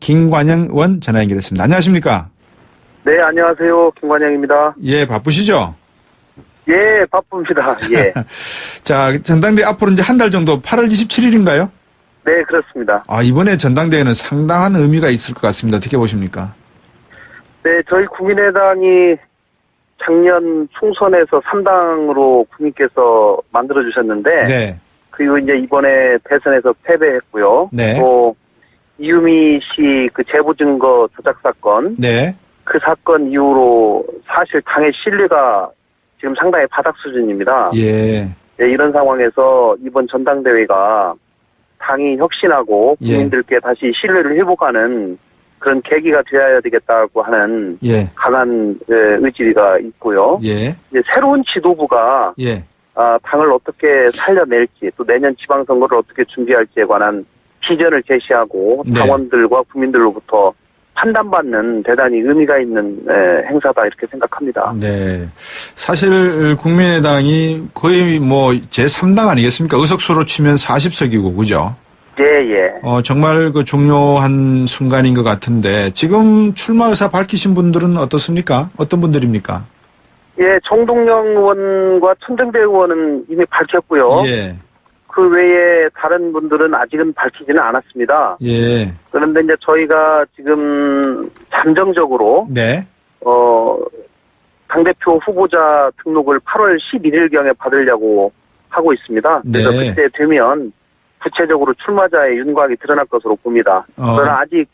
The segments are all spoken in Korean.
김관영 의원 전화 연결했습니다. 안녕하십니까? 네, 안녕하세요. 김관영입니다. 예, 바쁘시죠? 예, 바쁩니다. 예. 자, 전당대회 앞으로 이제 한 달 정도 8월 27일인가요? 네, 그렇습니다. 이번에 전당대회는 상당한 의미가 있을 것 같습니다. 어떻게 보십니까? 네, 저희 국민의당이 작년 총선에서 3당으로 국민께서 만들어주셨는데, 네. 그리고 이제 이번에 대선에서 패배했고요. 네. 또, 이유미 씨 그 제보증거 조작 사건, 네. 그 사건 이후로 사실 당의 신뢰가 지금 상당히 바닥 수준입니다. 예. 네, 이런 상황에서 이번 전당대회가 당이 혁신하고 국민들께 다시 신뢰를 회복하는 그런 계기가 되어야 되겠다고 하는 예. 강한 의지가 있고요. 예. 이제 새로운 지도부가 예. 당을 어떻게 살려낼지 또 내년 지방선거를 어떻게 준비할지에 관한 비전을 제시하고 네. 당원들과 국민들로부터 판단받는 대단히 의미가 있는 행사다 이렇게 생각합니다. 네. 사실 국민의당이 거의 뭐 제3당 아니겠습니까? 의석수로 치면 40석이고 그죠? 예, 예. 정말 그 중요한 순간인 것 같은데 지금 출마 의사 밝히신 분들은 어떻습니까? 어떤 분들입니까? 예, 정동영 의원과 천정배 의원은 이미 밝혔고요. 예. 그 외에 다른 분들은 아직은 밝히지는 않았습니다. 예. 그런데 이제 저희가 지금 잠정적으로 네. 당대표 후보자 등록을 8월 11일경에 받으려고 하고 있습니다. 그래서 네. 그때 되면 구체적으로 출마자의 윤곽이 드러날 것으로 봅니다. 그러나 아직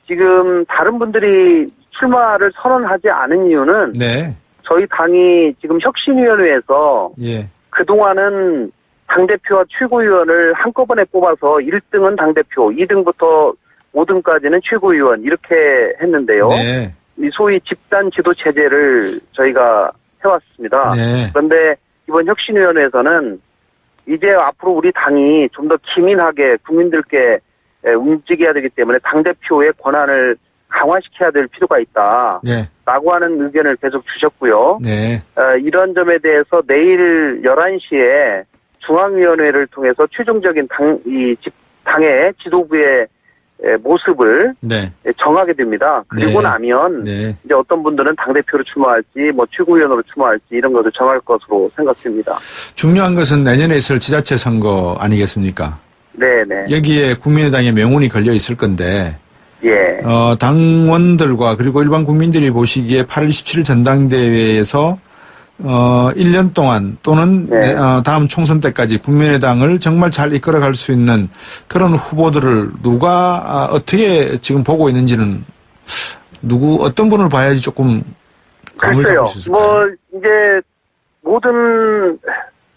지금 다른 분들이 출마를 선언하지 않은 이유는 네. 저희 당이 지금 혁신위원회에서 예. 그동안은 당대표와 최고위원을 한꺼번에 뽑아서 1등은 당대표, 2등부터 5등까지는 최고위원 이렇게 했는데요. 네. 이 소위 집단 지도 체제를 저희가 해왔습니다. 네. 그런데 이번 혁신위원회에서는 이제 앞으로 우리 당이 좀 더 기민하게 국민들께 움직여야 되기 때문에 당대표의 권한을 강화시켜야 될 필요가 있다. 네. 라고 하는 의견을 계속 주셨고요. 네. 이런 점에 대해서 내일 11시에 중앙위원회를 통해서 최종적인 당의 지도부의 모습을 네. 정하게 됩니다. 그리고 네. 나면 네. 이제 어떤 분들은 당대표로 출마할지 뭐 최고위원으로 출마할지 이런 것을 정할 것으로 생각됩니다. 중요한 것은 내년에 있을 지자체 선거 아니겠습니까? 네네. 여기에 국민의당의 명운이 걸려 있을 건데 예. 당원들과 그리고 일반 국민들이 보시기에 8월 27일 전당대회에서 1년 동안 또는 네. 다음 총선 때까지 국민의당을 정말 잘 이끌어갈 수 있는 그런 후보들을 누가 어떻게 지금 보고 있는지는 어떤 분을 봐야지 조금 감을 잡을 수 있을까요? 뭐 이제 모든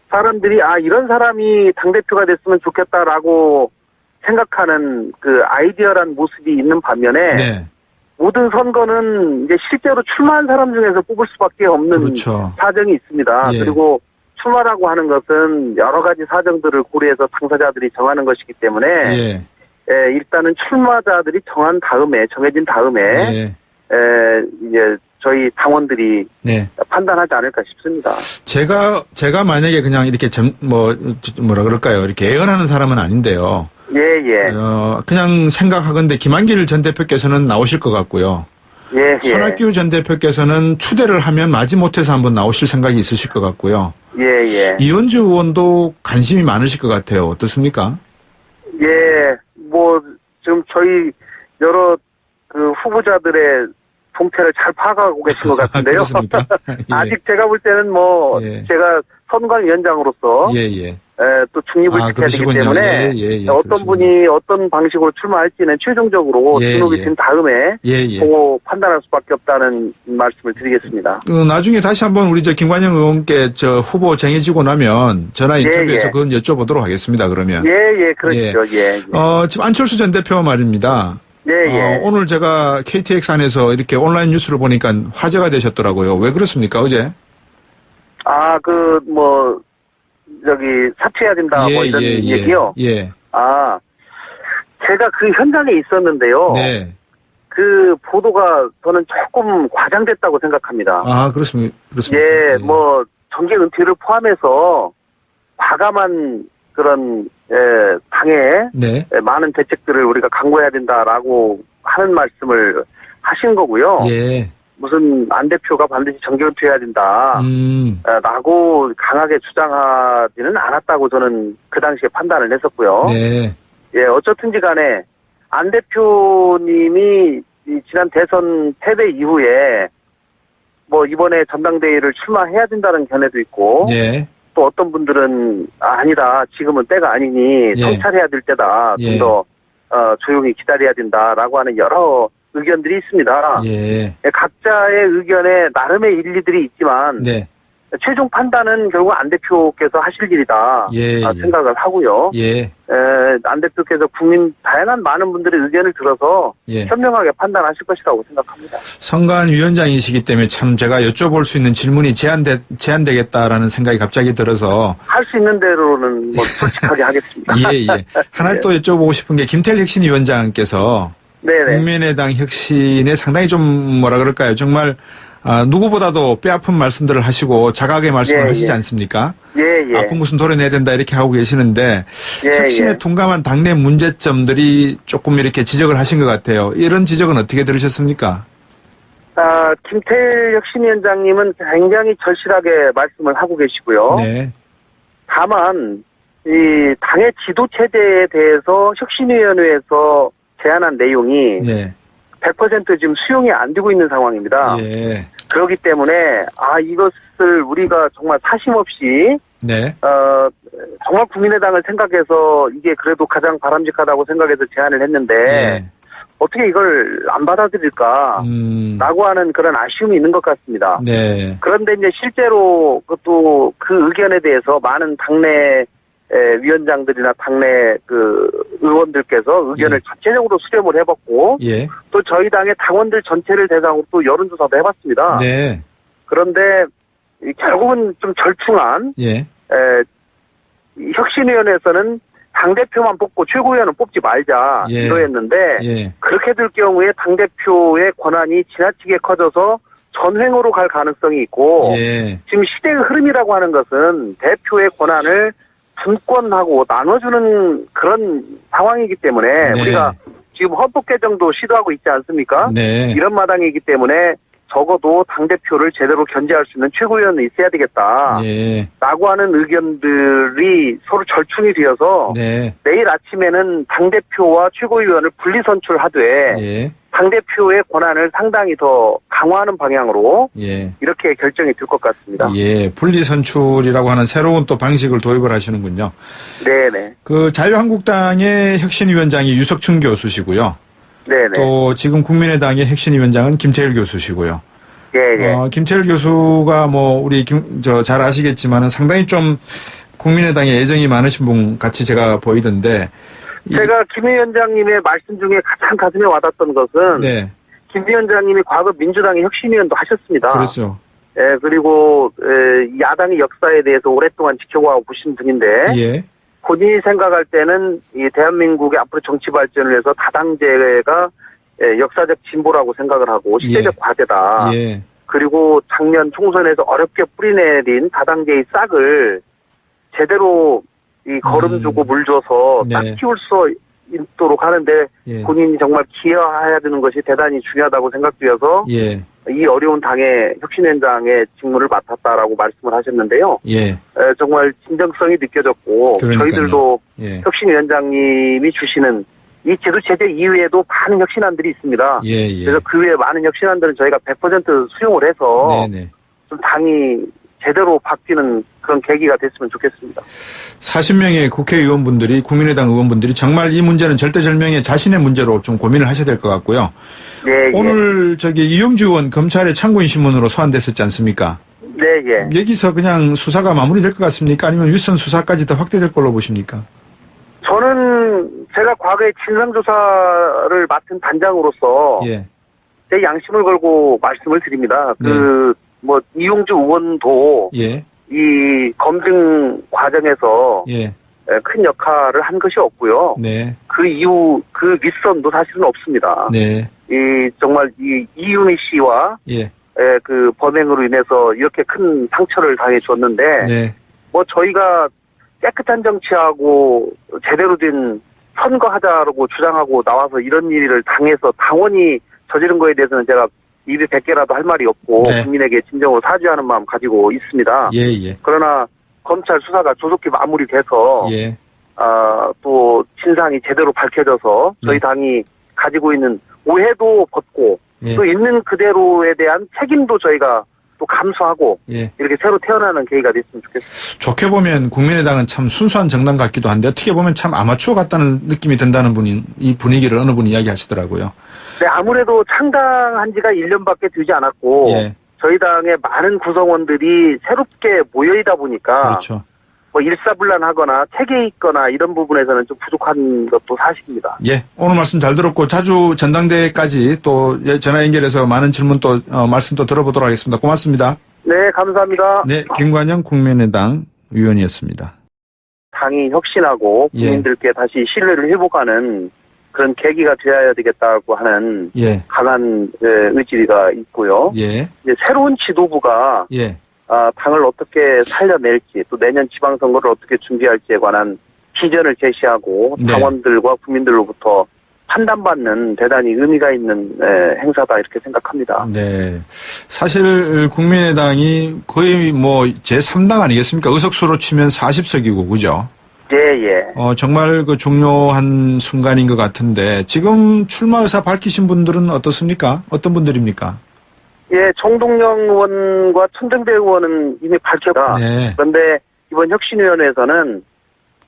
사람들이 이런 사람이 당대표가 됐으면 좋겠다라고 생각하는 그 아이디어란 모습이 있는 반면에 네. 모든 선거는 이제 실제로 출마한 사람 중에서 뽑을 수밖에 없는 그렇죠. 사정이 있습니다. 예. 그리고 출마라고 하는 것은 여러 가지 사정들을 고려해서 당사자들이 정하는 것이기 때문에 예. 일단은 출마자들이 정해진 다음에 예. 이제 저희 당원들이 네. 판단하지 않을까 싶습니다. 제가 만약에 그냥 이렇게 뭐라 그럴까요? 이렇게 예언하는 사람은 아닌데요. 예. 그냥 생각하건대 김한길 전 대표께서는 나오실 것 같고요. 예. 손학규 전 대표께서는 추대를 하면 마지못해서 한번 나오실 생각이 있으실 것 같고요. 예. 이현주 의원도 관심이 많으실 것 같아요. 어떻습니까? 예. 뭐 지금 저희 여러 그 후보자들의 동태를 잘 파악하고 계신 것 같은데요. 그렇습니까? 예. 아직 제가 볼 때는 제가 선관위원장으로서 또 중립을 지켜야 되기 때문에 어떤 그렇습니다. 분이 어떤 방식으로 출마할지는 최종적으로 등록이 된 다음에 보고 판단할 수밖에 없다는 말씀을 드리겠습니다. 나중에 다시 한번 우리 김관영 의원께 후보 정해지고 나면 전화 인터뷰에서 그건 여쭤보도록 하겠습니다. 그러면. 그렇죠. 지금 안철수 전 대표 말입니다. 오늘 제가 KTX 안에서 이렇게 온라인 뉴스를 보니까 화제가 되셨더라고요. 왜 그렇습니까, 어제? 사퇴해야 된다, 이런 얘기요? 제가 그 현장에 있었는데요. 네. 그 보도가 저는 조금 과장됐다고 생각합니다. 그렇습니까? 정계 은퇴를 포함해서 과감한 그런 당의 많은 대책들을 우리가 강구해야 된다라고 하는 말씀을 하신 거고요. 예. 무슨 안 대표가 반드시 정계은퇴해야 된다. 라고 강하게 주장하지는 않았다고 저는 그 당시에 판단을 했었고요. 네. 예, 어쨌든지 간에 안 대표님이 이 지난 대선 패배 이후에 뭐 이번에 전당대회를 출마해야 된다는 견해도 있고 예. 또 어떤 분들은 아니다. 지금은 때가 아니니 예. 성찰해야 될 때다. 예. 좀 더 조용히 기다려야 된다라고 하는 여러 의견들이 있습니다. 예. 예, 각자의 의견에 나름의 일리들이 있지만 네. 최종 판단은 결국 안 대표께서 하실 일이다 예. 생각을 하고요. 예. 안 대표께서 국민 다양한 많은 분들의 의견을 들어서 예. 현명하게 판단하실 것이라고 생각합니다. 선관위원장이시기 때문에 참 제가 여쭤볼 수 있는 질문이 제한되겠다라는 생각이 갑자기 들어서 할 수 있는 대로는 뭐 솔직하게 하겠습니다. 예. 하나 또 여쭤보고 싶은 게 김태일 혁신위원장께서 네네. 국민의당 혁신에 상당히 좀 뭐라 그럴까요? 정말 누구보다도 뼈아픈 말씀들을 하시고 자각의 말씀을 예, 하시지 예. 않습니까? 예. 아픈 것은 도려내야 된다 이렇게 하고 계시는데 예, 혁신에 예. 둔감한 당내 문제점들이 조금 이렇게 지적을 하신 것 같아요. 이런 지적은 어떻게 들으셨습니까? 김태일 혁신위원장님은 굉장히 절실하게 말씀을 하고 계시고요. 네. 다만 이 당의 지도 체제에 대해서 혁신위원회에서 제안한 내용이 네. 100% 지금 수용이 안 되고 있는 상황입니다. 예. 그렇기 때문에 이것을 우리가 정말 사심 없이 네. 정말 국민의당을 생각해서 이게 그래도 가장 바람직하다고 생각해서 제안을 했는데 예. 어떻게 이걸 안 받아들일까 라고 하는 그런 아쉬움이 있는 것 같습니다. 네. 그런데 이제 실제로 또 그 의견에 대해서 많은 당내 위원장들이나 당내 그 의원들께서 의견을 전체적으로 수렴을 해봤고 예. 또 저희 당의 당원들 전체를 대상으로 또 여론조사도 해봤습니다. 네. 그런데 결국은 좀 절충한 예. 이 혁신위원회에서는 당대표만 뽑고 최고위원은 뽑지 말자 예. 이거였는데 예. 그렇게 될 경우에 당대표의 권한이 지나치게 커져서 전횡으로 갈 가능성이 있고 예. 지금 시대의 흐름이라고 하는 것은 대표의 권한을 분권하고 나눠주는 그런 상황이기 때문에 네. 우리가 지금 헌법 개정도 시도하고 있지 않습니까? 네. 이런 마당이기 때문에 적어도 당대표를 제대로 견제할 수 있는 최고위원은 있어야 되겠다. 예. 라고 하는 의견들이 서로 절충이 되어서 네. 내일 아침에는 당대표와 최고위원을 분리 선출하되 예. 당대표의 권한을 상당히 더 강화하는 방향으로 예. 이렇게 결정이 될 것 같습니다. 예. 분리 선출이라고 하는 새로운 또 방식을 도입을 하시는군요. 네네. 그 자유한국당의 혁신위원장이 유석춘 교수시고요. 네네. 또 지금 국민의당의 혁신위원장은 김태일 교수시고요. 예. 김태일 교수가 뭐 우리 잘 아시겠지만은 상당히 좀 국민의당에 애정이 많으신 분 같이 제가 보이던데. 제가 김 위원장님의 말씀 중에 가장 가슴에 와닿았던 것은 네. 김 위원장님이 과거 민주당의 혁신위원도 하셨습니다. 그렇죠. 예, 그리고 야당의 역사에 대해서 오랫동안 지켜와 보신 분인데 예. 본인이 생각할 때는 이 대한민국의 앞으로 정치 발전을 위해서 다당제가 역사적 진보라고 생각을 하고 시대적 과제다. 예. 그리고 작년 총선에서 어렵게 뿌리내린 다당제의 싹을 제대로 이 거름 주고 물 줘서 네. 딱 키울 수 있도록 하는데 예. 본인이 정말 기여해야 되는 것이 대단히 중요하다고 생각되어서 예. 이 어려운 당의 혁신위원장의 직무를 맡았다라고 말씀을 하셨는데요. 예. 정말 진정성이 느껴졌고 그러니까요. 저희들도 예. 혁신위원장님이 주시는 이 제도체제 이외에도 많은 혁신안들이 있습니다. 예. 그래서 그 외에 많은 혁신안들은 저희가 100% 수용을 해서 네네. 좀 당이 제대로 바뀌는 그런 계기가 됐으면 좋겠습니다. 40명의 국회의원분들이 국민의당 의원분들이 정말 이 문제는 절대절명의 자신의 문제로 좀 고민을 하셔야 될 것 같고요. 네, 오늘 이용주 의원 검찰의 참고인 신문으로 소환됐었지 않습니까? 네, 예. 여기서 그냥 수사가 마무리될 것 같습니까? 아니면 윗선 수사까지 더 확대될 걸로 보십니까? 저는 제가 과거에 진상조사를 맡은 단장으로서 예. 제 양심을 걸고 말씀을 드립니다. 네. 이용주 의원도 예. 이 검증 과정에서 예. 큰 역할을 한 것이 없고요. 네. 그 이후 그 윗선도 사실은 없습니다. 네. 정말 이유미 씨와 예. 그 범행으로 인해서 이렇게 큰 상처를 당해 줬는데 네. 저희가 깨끗한 정치하고 제대로 된 선거하자라고 주장하고 나와서 이런 일을 당해서 당원이 저지른 거에 대해서는 제가 입에 100개라도 할 말이 없고 네. 국민에게 진정으로 사죄하는 마음 가지고 있습니다. 예. 그러나 검찰 수사가 조속히 마무리돼서 예. 또 진상이 제대로 밝혀져서 저희 네. 당이 가지고 있는 오해도 벗고 예. 또 있는 그대로에 대한 책임도 저희가 또 감수하고 예. 이렇게 새로 태어나는 계기가 됐으면 좋겠습니다. 좋게 보면 국민의당은 참 순수한 정당 같기도 한데 어떻게 보면 참 아마추어 같다는 느낌이 든다는 분이 이 분위기를 어느 분이 이야기하시더라고요. 네, 아무래도 창당한 지가 1년밖에 되지 않았고 예. 저희 당의 많은 구성원들이 새롭게 모여있다 보니까 그렇죠. 뭐 일사불란하거나 체계 있거나 이런 부분에서는 좀 부족한 것도 사실입니다. 예. 오늘 말씀 잘 들었고 자주 전당대회까지 또 전화 연결해서 많은 질문 또 말씀 또 들어보도록 하겠습니다. 고맙습니다. 네, 감사합니다. 네. 김관영 국민의당 의원이었습니다. 당이 혁신하고 예. 국민들께 다시 신뢰를 회복하는 그런 계기가 되어야 되겠다고 하는 예. 강한 의지가 있고요. 예. 이제 새로운 지도부가 예. 당을 어떻게 살려낼지 또 내년 지방선거를 어떻게 준비할지에 관한 비전을 제시하고 네. 당원들과 국민들로부터 판단받는 대단히 의미가 있는 행사다 이렇게 생각합니다. 네. 사실 국민의당이 거의 뭐 제3당 아니겠습니까? 의석수로 치면 40석이고 그죠? 예. 정말 그 중요한 순간인 것 같은데 지금 출마 의사 밝히신 분들은 어떻습니까? 어떤 분들입니까? 예, 정동영 의원과 천정배 의원은 이미 밝혔다. 네. 그런데 이번 혁신위원회에서는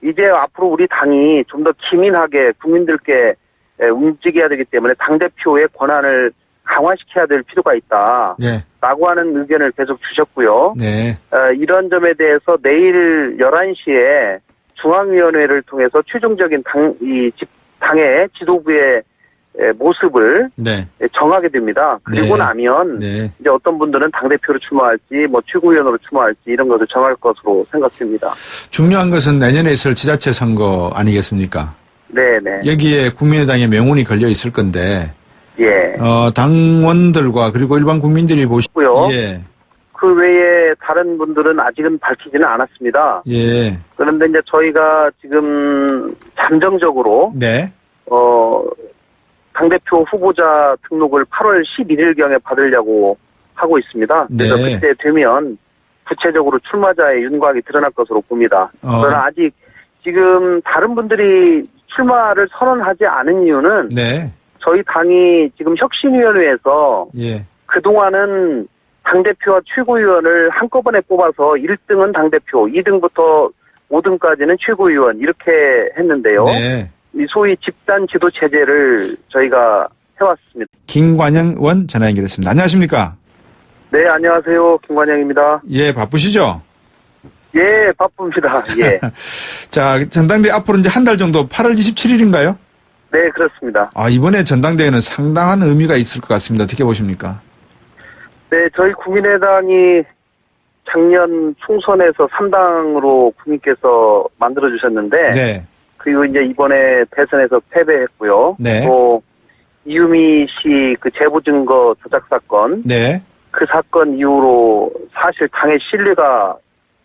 이제 앞으로 우리 당이 좀 더 기민하게 국민들께 움직여야 되기 때문에 당대표의 권한을 강화시켜야 될 필요가 있다. 네. 라고 하는 의견을 계속 주셨고요. 네. 이런 점에 대해서 내일 11시에 중앙위원회를 통해서 최종적인 당의 지도부의 모습을 네. 정하게 됩니다. 그리고 네. 나면 네. 이제 어떤 분들은 당대표로 출마할지 뭐 최고위원으로 출마할지 이런 것을 정할 것으로 생각됩니다. 중요한 것은 내년에 있을 지자체 선거 아니겠습니까? 네네. 여기에 국민의당의 명운이 걸려 있을 건데 예. 당원들과 그리고 일반 국민들이 고요. 예. 그 외에 다른 분들은 아직은 밝히지는 않았습니다. 예. 그런데 이제 저희가 지금 잠정적으로 네. 당대표 후보자 등록을 8월 11일경에 받으려고 하고 있습니다. 그래서 네. 그때 되면 구체적으로 출마자의 윤곽이 드러날 것으로 봅니다. 그러나 아직 지금 다른 분들이 출마를 선언하지 않은 이유는 네. 저희 당이 지금 혁신위원회에서 예. 그동안은 당대표와 최고위원을 한꺼번에 뽑아서 1등은 당대표, 2등부터 5등까지는 최고위원 이렇게 했는데요. 네. 이 소위 집단 지도 체제를 저희가 해왔습니다. 김관영 의원 전화 연결했습니다. 안녕하십니까? 네, 안녕하세요. 김관영입니다. 예, 바쁘시죠? 예, 바쁩니다. 예. 자, 전당대회 앞으로 이제 한 달 정도 8월 27일인가요? 네, 그렇습니다. 이번에 전당대회는 상당한 의미가 있을 것 같습니다. 어떻게 보십니까? 네, 저희 국민의당이 작년 총선에서 3당으로 국민께서 만들어주셨는데, 네. 그리고 이제 이번에 대선에서 패배했고요. 네. 또, 이유미 씨 그 제보 증거 조작 사건, 네. 그 사건 이후로 사실 당의 신뢰가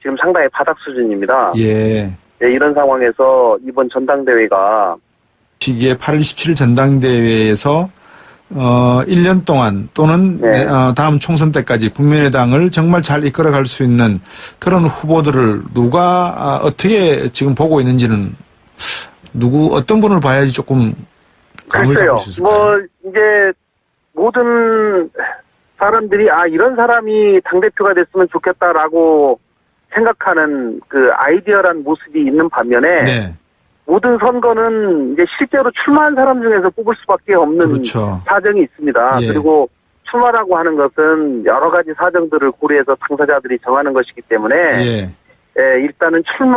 지금 상당히 바닥 수준입니다. 예. 네, 이런 상황에서 이번 전당대회가 시기에 8월 27일 전당대회에서 1년 동안 또는 네. 다음 총선 때까지 국민의당을 정말 잘 이끌어갈 수 있는 그런 후보들을 누가 어떻게 지금 보고 있는지는 어떤 분을 봐야지 조금 감을 글쎄요. 잡을 수 있을까요? 뭐 이제 모든 사람들이 이런 사람이 당대표가 됐으면 좋겠다라고 생각하는 그 아이디어란 모습이 있는 반면에 네. 모든 선거는 이제 실제로 출마한 사람 중에서 뽑을 수밖에 없는 그렇죠. 사정이 있습니다. 예. 그리고 출마라고 하는 것은 여러 가지 사정들을 고려해서 당사자들이 정하는 것이기 때문에 예. 일단은 출마